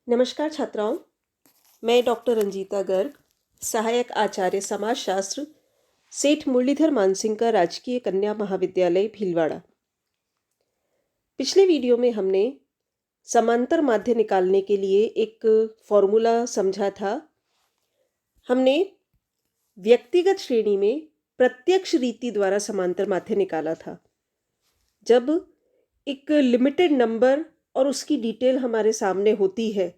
नमस्कार छात्राओं, मैं डॉक्टर रंजीता गर्ग, सहायक आचार्य समाजशास्त्र, सेठ मुरलीधर मानसिंह का राजकीय कन्या महाविद्यालय भीलवाड़ा। पिछले वीडियो में हमने समांतर माध्य निकालने के लिए एक फॉर्मूला समझा था। हमने व्यक्तिगत श्रेणी में प्रत्यक्ष रीति द्वारा समांतर माध्य निकाला था। जब एक लिमिटेड नंबर और उसकी डिटेल हमारे सामने होती है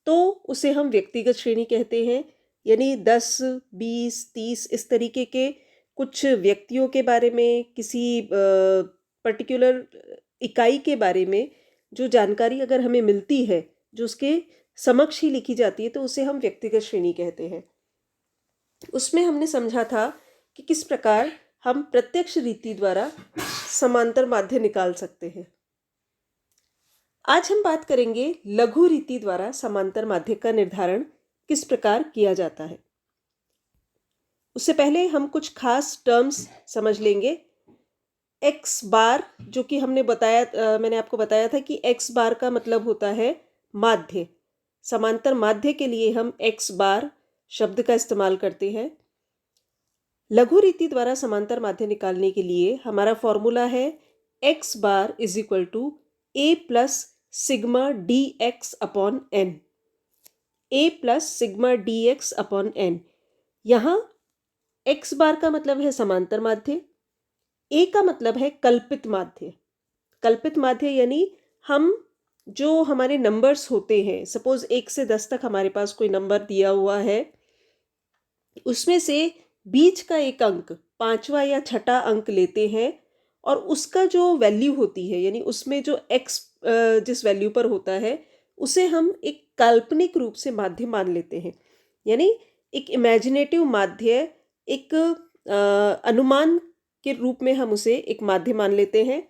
तो उसे हम व्यक्तिगत श्रेणी कहते हैं। यानी 10, 20, 30 इस तरीके के कुछ व्यक्तियों के बारे में, किसी पर्टिकुलर इकाई के बारे में जो जानकारी अगर हमें मिलती है, जो उसके समक्ष ही लिखी जाती है, तो उसे हम व्यक्तिगत श्रेणी कहते हैं। उसमें हमने समझा था कि किस प्रकार हम प्रत्यक्ष रीति द्वारा समांतर माध्य निकाल सकते हैं। आज हम बात करेंगे लघु रीति द्वारा समांतर माध्य का निर्धारण किस प्रकार किया जाता है। उससे पहले हम कुछ खास टर्म्स समझ लेंगे। एक्स बार, जो कि मैंने आपको बताया था कि एक्स बार का मतलब होता है माध्य। समांतर माध्य के लिए हम एक्स बार शब्द का इस्तेमाल करते हैं। लघु रीति द्वारा समांतर माध्य निकालने के लिए हमारा फॉर्मूला है x bar is equal to a plus sigma d x upon n. A plus sigma d x upon n. यहाँ एक्स बार का मतलब है समांतर माध्य, ए का मतलब है कल्पित माध्य। कल्पित माध्य यानी हम जो हमारे नंबर्स होते हैं, सपोज 1 से 10 तक हमारे पास कोई नंबर दिया हुआ है, उसमें से बीच का एक अंक, 5वां या 6ठा अंक लेते हैं और उसका जो वैल्यू होती है, यानी उसमें जो एक्स जिस वैल्यू पर होता है, उसे हम एक काल्पनिक रूप से माध्य मान लेते हैं। यानी एक इमेजिनेटिव माध्य, एक अनुमान के रूप में हम उसे एक माध्य मान लेते हैं।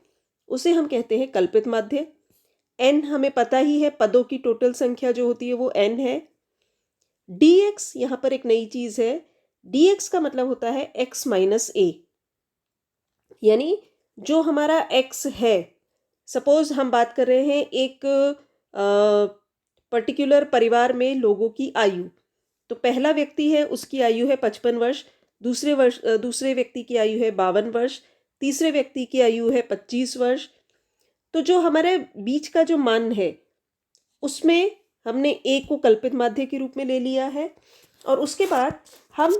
उसे हम कहते हैं कल्पित माध्य। एन हमें पता ही है, पदों की टोटल संख्या जो होती है वो एन है। dx यहाँ पर एक नई चीज है। dx का मतलब होता है x माइनस ए। यानी जो हमारा x है, सपोज हम बात कर रहे हैं एक पर्टिकुलर परिवार में लोगों की आयु, तो पहला व्यक्ति है, उसकी आयु है 55 वर्ष, दूसरे व्यक्ति की आयु है 52 वर्ष, तीसरे व्यक्ति की आयु है 25 वर्ष। तो जो हमारे बीच का जो मान है, उसमें हमने ए को कल्पित माध्य के रूप में ले लिया है। और उसके बाद हम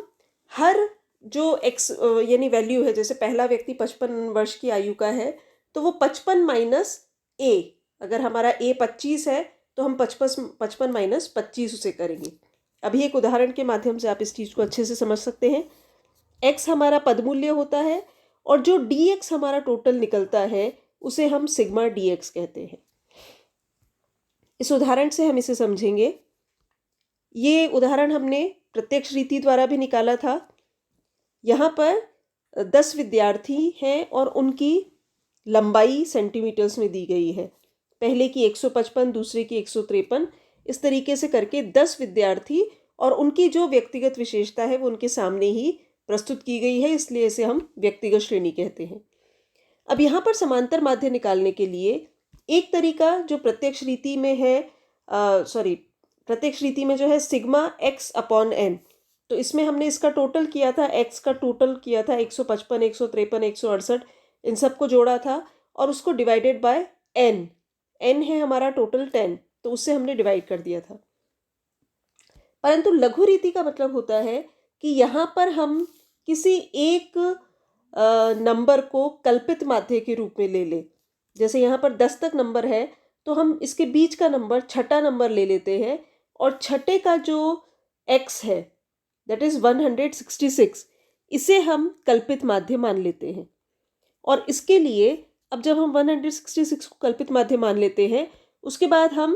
हर जो एक्स यानी वैल्यू है, जैसे पहला व्यक्ति 55 वर्ष की आयु का है, तो वो 55 माइनस ए, अगर हमारा ए 25 है तो हम 55 माइनस 25 उसे करेंगे। अभी एक उदाहरण के माध्यम से आप इस चीज़ को अच्छे से समझ सकते हैं। एक्स हमारा पदमूल्य होता है और जो डी एक्स हमारा टोटल निकलता है उसे हम सिग्मा डी एक्स कहते हैं। इस उदाहरण से हम इसे समझेंगे। ये उदाहरण हमने प्रत्यक्ष रीति द्वारा भी निकाला था। यहाँ पर 10 विद्यार्थी हैं और उनकी लंबाई सेंटीमीटर्स में दी गई है। पहले की 155, दूसरे की 153, इस तरीके से करके 10 विद्यार्थी और उनकी जो व्यक्तिगत विशेषता है वो उनके सामने ही प्रस्तुत की गई है, इसलिए इसे हम व्यक्तिगत श्रेणी कहते हैं। अब यहाँ पर समांतर माध्य निकालने के लिए एक तरीका जो प्रत्यक्ष रीति में है, प्रत्यक्ष रीति में जो है सिग्मा एक्स अपॉन एन, तो इसमें हमने इसका टोटल किया था, एक्स का टोटल किया था 155, 153, 168, इन सबको जोड़ा था और उसको डिवाइडेड बाय एन। एन है हमारा टोटल 10, तो उससे हमने डिवाइड कर दिया था। परंतु लघु रीति का मतलब होता है कि यहाँ पर हम किसी एक नंबर को कल्पित माध्य के रूप में ले ले। जैसे यहाँ पर 10 तक नंबर है, तो हम इसके बीच का नंबर, 6ठा नंबर ले लेते हैं और 6ठे का जो x है, दैट इज 166, इसे हम कल्पित माध्य मान लेते हैं। और इसके लिए अब जब हम 166 को कल्पित माध्य मान लेते हैं, उसके बाद हम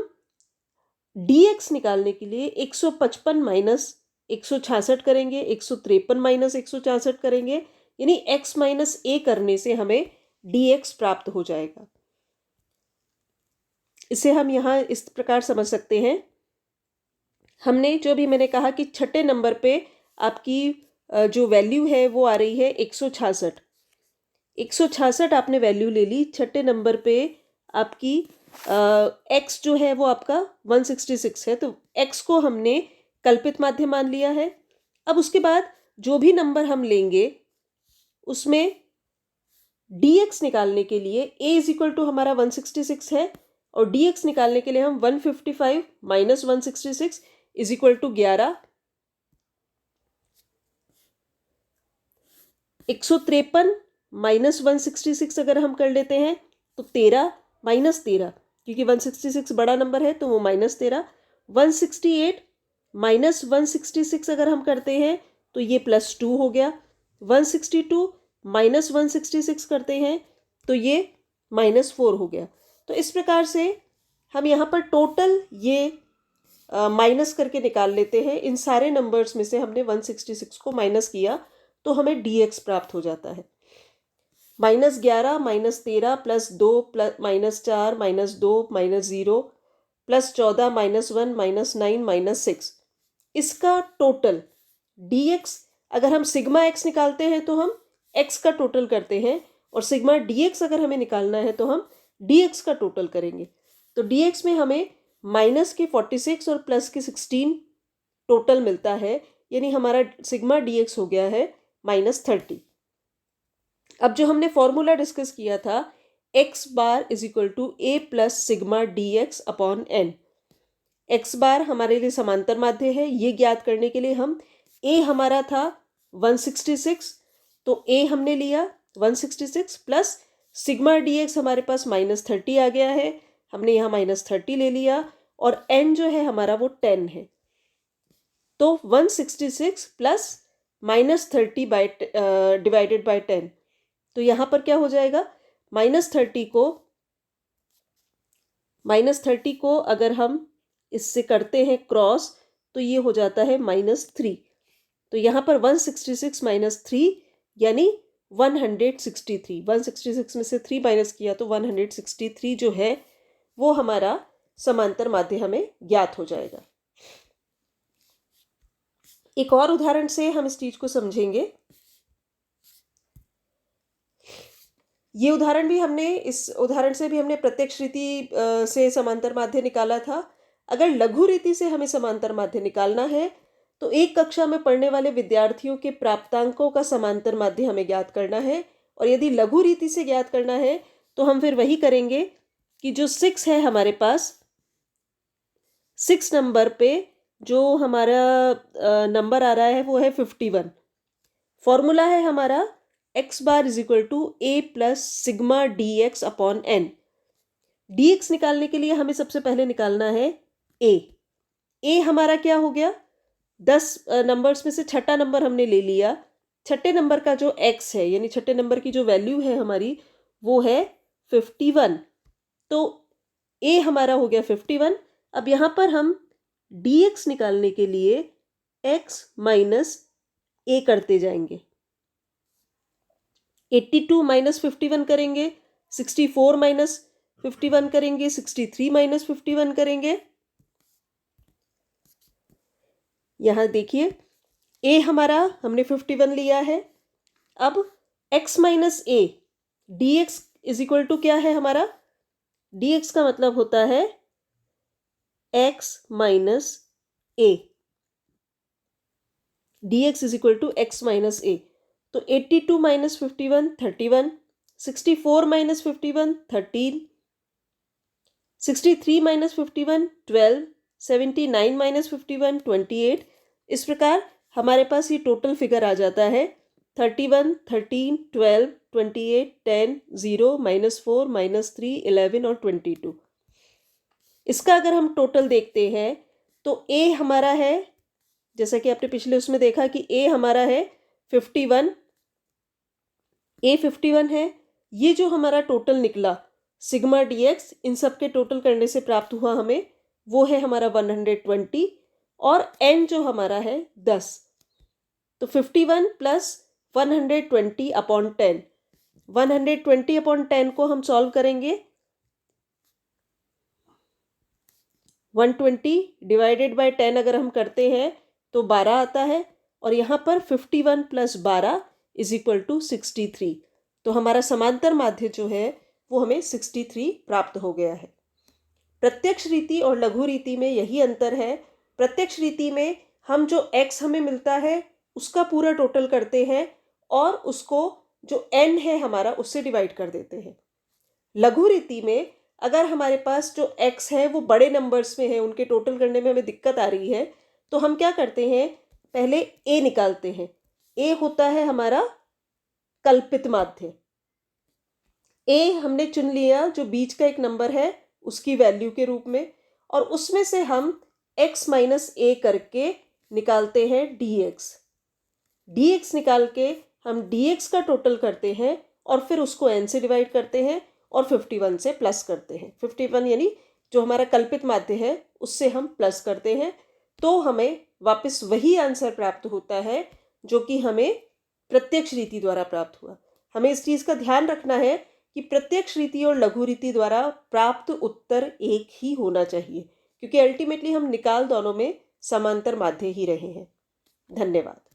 dx निकालने के लिए 155 माइनस 166 करेंगे, 153 माइनस 166 करेंगे, यानी x माइनस ए करने से हमें dx प्राप्त हो जाएगा। इसे हम यहाँ इस प्रकार समझ सकते हैं। हमने जो भी मैंने कहा कि 6ठे नंबर पे आपकी जो वैल्यू है वो आ रही है 166। 166 आपने वैल्यू ले ली। 6ठे नंबर पे आपकी x जो है वो आपका 166 है, तो x को हमने कल्पित माध्य मान लिया है। अब उसके बाद जो भी नंबर हम लेंगे उसमें dx निकालने के लिए a इज इक्वल टू हमारा 166 है और dx निकालने के लिए हम 155 minus 166 is equal to 11, 153 minus 166 अगर हम कर लेते हैं तो 13 माइनस 13, क्योंकि 166 बड़ा नंबर है तो वो माइनस 13, 168 माइनस 166 अगर हम करते हैं तो ये +2 हो गया, 162 माइनस 166 करते हैं तो ये -4 हो गया। तो इस प्रकार से हम यहाँ पर टोटल ये माइनस करके निकाल लेते हैं। इन सारे नंबर्स में से हमने 166 को माइनस किया तो हमें dx प्राप्त हो जाता है। -11 -13 +2 -4 -2 -0 +14 -1 -9 -6, इसका टोटल dx, अगर हम सिग्मा x निकालते हैं तो हम x का टोटल करते हैं और सिग्मा dx अगर हमें निकालना है तो हम dx का टोटल करेंगे। तो dx में हमें माइनस के 46 और प्लस के 16 टोटल मिलता है, यानी हमारा सिग्मा dx हो गया है -30। अब जो हमने फॉर्मूला डिस्कस किया था x bar is equal to a plus sigma dx upon n, x bar हमारे लिए समांतर माध्य है, ये ज्ञात करने के लिए हम a हमारा था 166 तो a हमने लिया 166 प्लस सिग्मा dx हमारे पास -30 आ गया है, हमने यहाँ -30 ले लिया और n जो है हमारा वो 10 है। तो 166 प्लस -30 डिवाइडेड बाय 10, तो यहाँ पर क्या हो जाएगा, -30 को अगर हम इससे करते हैं क्रॉस तो ये हो जाता है -3। तो यहाँ पर 166 -3 यानी 163, 166 में से 3 माइनस किया तो 163 जो है वो हमारा समांतर माध्य हमें ज्ञात हो जाएगा। एक और उदाहरण से हम इस चीज को समझेंगे। ये उदाहरण भी हमने, इस उदाहरण से भी हमने प्रत्यक्ष रीति से समांतर माध्य निकाला था। अगर लघु रीति से हमें समांतर माध्य निकालना है तो एक कक्षा में पढ़ने वाले विद्यार्थियों के प्राप्तांकों का समांतर माध्य हमें ज्ञात करना है, और यदि लघु रीति से ज्ञात करना है तो हम फिर वही करेंगे कि जो 6 है हमारे पास, 6 नंबर पे जो हमारा नंबर आ रहा है वो है 51। फॉर्मूला है हमारा x bar is equal to a plus sigma dx upon n। dx निकालने के लिए हमें सबसे पहले निकालना है a हमारा क्या हो गया, 10 नंबर्स में से छठा नंबर हमने ले लिया। छठे नंबर का जो x है यानी छठे नंबर की जो वैल्यू है हमारी वो है 51, तो a हमारा हो गया 51। अब यहाँ पर हम dx निकालने के लिए x माइनस a करते जाएंगे, 82 माइनस 51 करेंगे, 64 माइनस 51 करेंगे, 63 माइनस 51 करेंगे। यहाँ देखिए a हमारा हमने 51 लिया है। अब x minus a, dx is equal to क्या है हमारा, dx का मतलब होता है x minus a, dx is equal to x minus a। तो 82 माइनस 51 31, 64 माइनस 51 13, 63 माइनस 51 12, 79 माइनस 51 28। इस प्रकार हमारे पास ये टोटल फिगर आ जाता है 31 13 12 28 10 0 -4 -3 11 और 22। इसका अगर हम टोटल देखते हैं तो a हमारा है, जैसा कि आपने पिछले उसमें देखा कि a हमारा है 51, a 51 है। ये जो हमारा टोटल निकला सिग्मा dx, इन सब के टोटल करने से प्राप्त हुआ हमें वो है हमारा 120, और n जो हमारा है 10। तो 51 प्लस 120 अपॉन 10, 120 अपॉन 10 को हम सॉल्व करेंगे, 120 डिवाइडेड बाय 10 अगर हम करते हैं तो 12 आता है, और यहाँ पर 51 प्लस 12 इज इक्वल टू 63। तो हमारा समांतर माध्य जो है वो हमें 63 प्राप्त हो गया है। प्रत्यक्ष रीति और लघु रीति में यही अंतर है। प्रत्यक्ष रीति में हम जो x हमें मिलता है उसका पूरा टोटल करते हैं और उसको जो n है हमारा उससे डिवाइड कर देते हैं। लघु रीति में अगर हमारे पास जो x है वो बड़े नंबर्स में है, उनके टोटल करने में हमें दिक्कत आ रही है, तो हम क्या करते हैं, पहले a निकालते हैं। a होता है हमारा कल्पित माध्य। a हमने चुन लिया जो बीच का एक नंबर है उसकी वैल्यू के रूप में, और उसमें से हम x माइनस a करके निकालते हैं dx। dx निकाल के हम dx का टोटल करते हैं और फिर उसको n से डिवाइड करते हैं और 51 से प्लस करते हैं। 51 यानी जो हमारा कल्पित माध्य है उससे हम प्लस करते हैं, तो हमें वापस वही आंसर प्राप्त होता है जो कि हमें प्रत्यक्ष रीति द्वारा प्राप्त हुआ। हमें इस चीज़ का ध्यान रखना है कि प्रत्यक्ष रीति और लघु रीति द्वारा प्राप्त उत्तर एक ही होना चाहिए, क्योंकि अल्टीमेटली हम निकाल दोनों में समांतर माध्य ही रहे हैं। धन्यवाद।